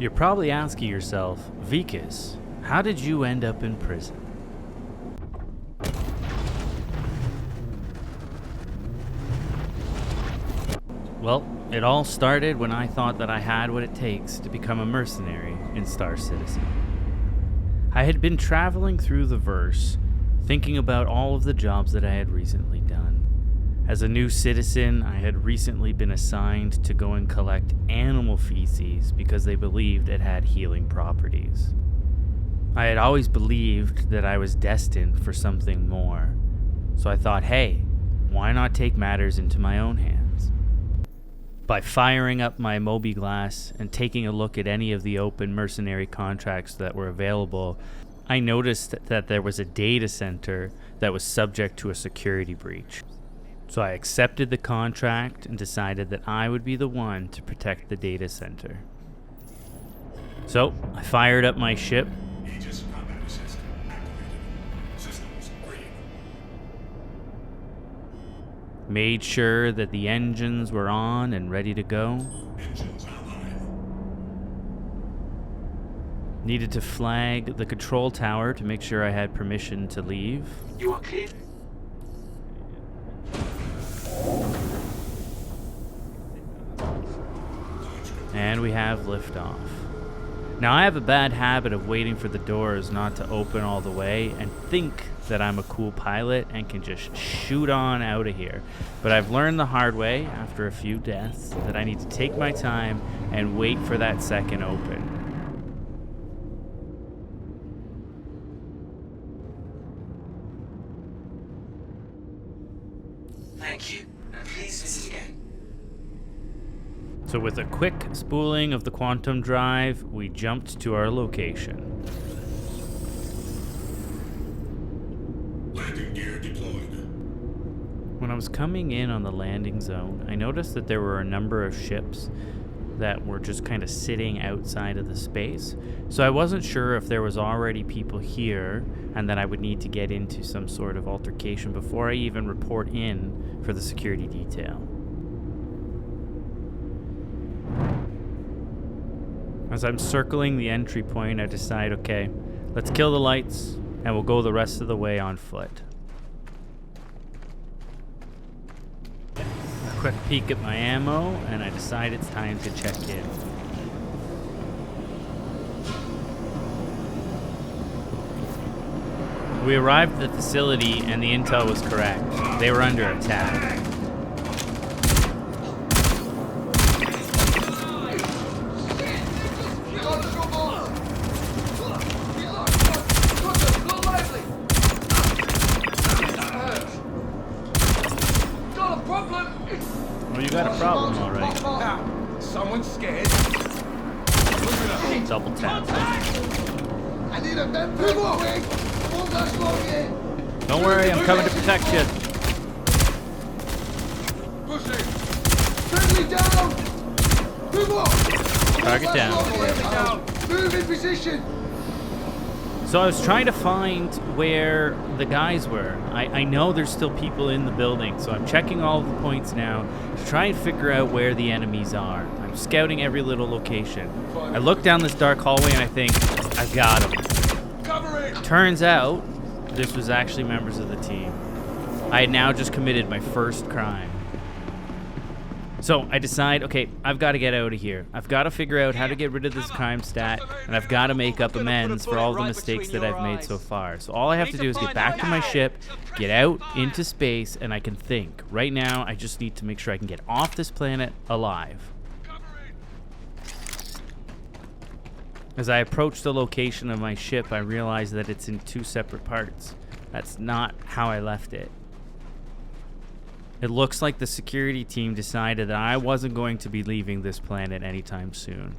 You're probably asking yourself, Vikas, how did you end up in prison? Well, it all started when I thought that I had what it takes to become a mercenary in Star Citizen. I had been traveling through the verse, thinking about all of the jobs that I had recently done. As a new citizen, I had recently been assigned to go and collect animal feces because they believed it had healing properties. I had always believed that I was destined for something more, so I thought, hey, why not take matters into my own hands? By firing up my mobiGlas and taking a look at any of the open mercenary contracts that were available, I noticed that there was a data center that was subject to a security breach. So I accepted the contract and decided that I would be the one to protect the data center. So I fired up my ship. Aegis combat assist activated. Systems green. Made sure that the engines were on and ready to go. Engines online. Needed to flag the control tower to make sure I had permission to leave. You are clear. And we have liftoff. Now I have a bad habit of waiting for the doors not to open all the way and think that I'm a cool pilot and can just shoot on out of here. But I've learned the hard way after a few deaths that I need to take my time and wait for that second open. Thank you. And please visit again. So with a quick spooling of the quantum drive, we jumped to our location. Landing gear deployed. When I was coming in on the landing zone, I noticed that there were a number of ships that were just kind of sitting outside of the space. So I wasn't sure if there was already people here and that I would need to get into some sort of altercation before I even report in for the security detail. As I'm circling the entry point, I decide, okay, let's kill the lights and we'll go the rest of the way on foot. A quick peek at my ammo, and I decide it's time to check in. We arrived at the facility and the intel was correct. They were under attack. Well, you got a problem, all right. Now, someone's scared. Double tap. I need a vent for quick. Won't last long here. Don't worry, I'm coming to protect you. Pushing. Friendly down. Move on. Target down. Move in position. So I was trying to find where the guys were. I know there's still people in the building, so I'm checking all of the points now to try and figure out where the enemies are. I'm scouting every little location. I look down this dark hallway and I think, I've got them. Cover it. Turns out, this was actually members of the team. I had now just committed my first crime. So I decide, okay, I've got to get out of here. I've got to figure out how to get rid of this crime stat, and I've got to make up amends for all the mistakes that I've made so far. So all I have to do is get back to my ship, get out into space, and I can think. Right now, I just need to make sure I can get off this planet alive. As I approach the location of my ship, I realize that it's in two separate parts. That's not how I left it. It looks like the security team decided that I wasn't going to be leaving this planet anytime soon.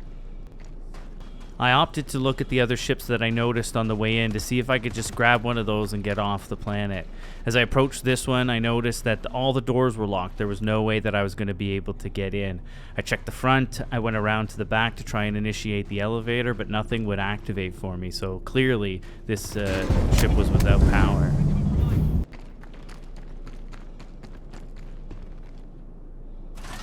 I opted to look at the other ships that I noticed on the way in to see if I could just grab one of those and get off the planet. As I approached this one, I noticed that all the doors were locked. There was no way that I was going to be able to get in. I checked the front. I went around to the back to try and initiate the elevator, but nothing would activate for me. So clearly, this ship was without power.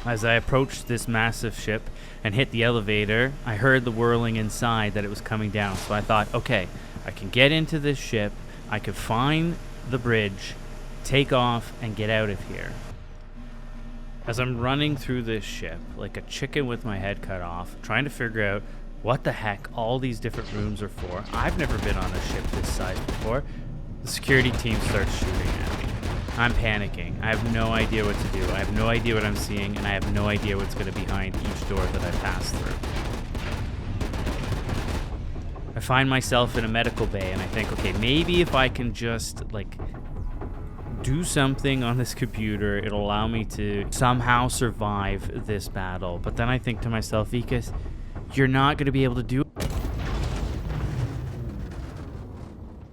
As I approached this massive ship and hit the elevator, I heard the whirling inside that it was coming down. So I thought, okay, I can get into this ship, I could find the bridge, take off, and get out of here. As I'm running through this ship, like a chicken with my head cut off, trying to figure out what the heck all these different rooms are for. I've never been on a ship this size before. The security team starts shooting at me. I'm panicking. I have no idea what to do. I have no idea what I'm seeing, and I have no idea what's going to be behind each door that I pass through. I find myself in a medical bay, and I think, okay, maybe if I can just, like, do something on this computer, it'll allow me to somehow survive this battle. But then I think to myself, Vikas, you're not going to be able to do it.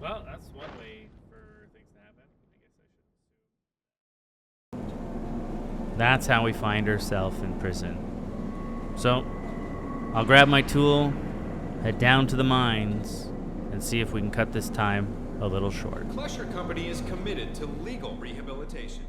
Well, that's one way for things to happen. I guess I should. That's how we find ourselves in prison. So, I'll grab my tool, head down to the mines, and see if we can cut this time a little short. Klesher Company is committed to legal rehabilitation.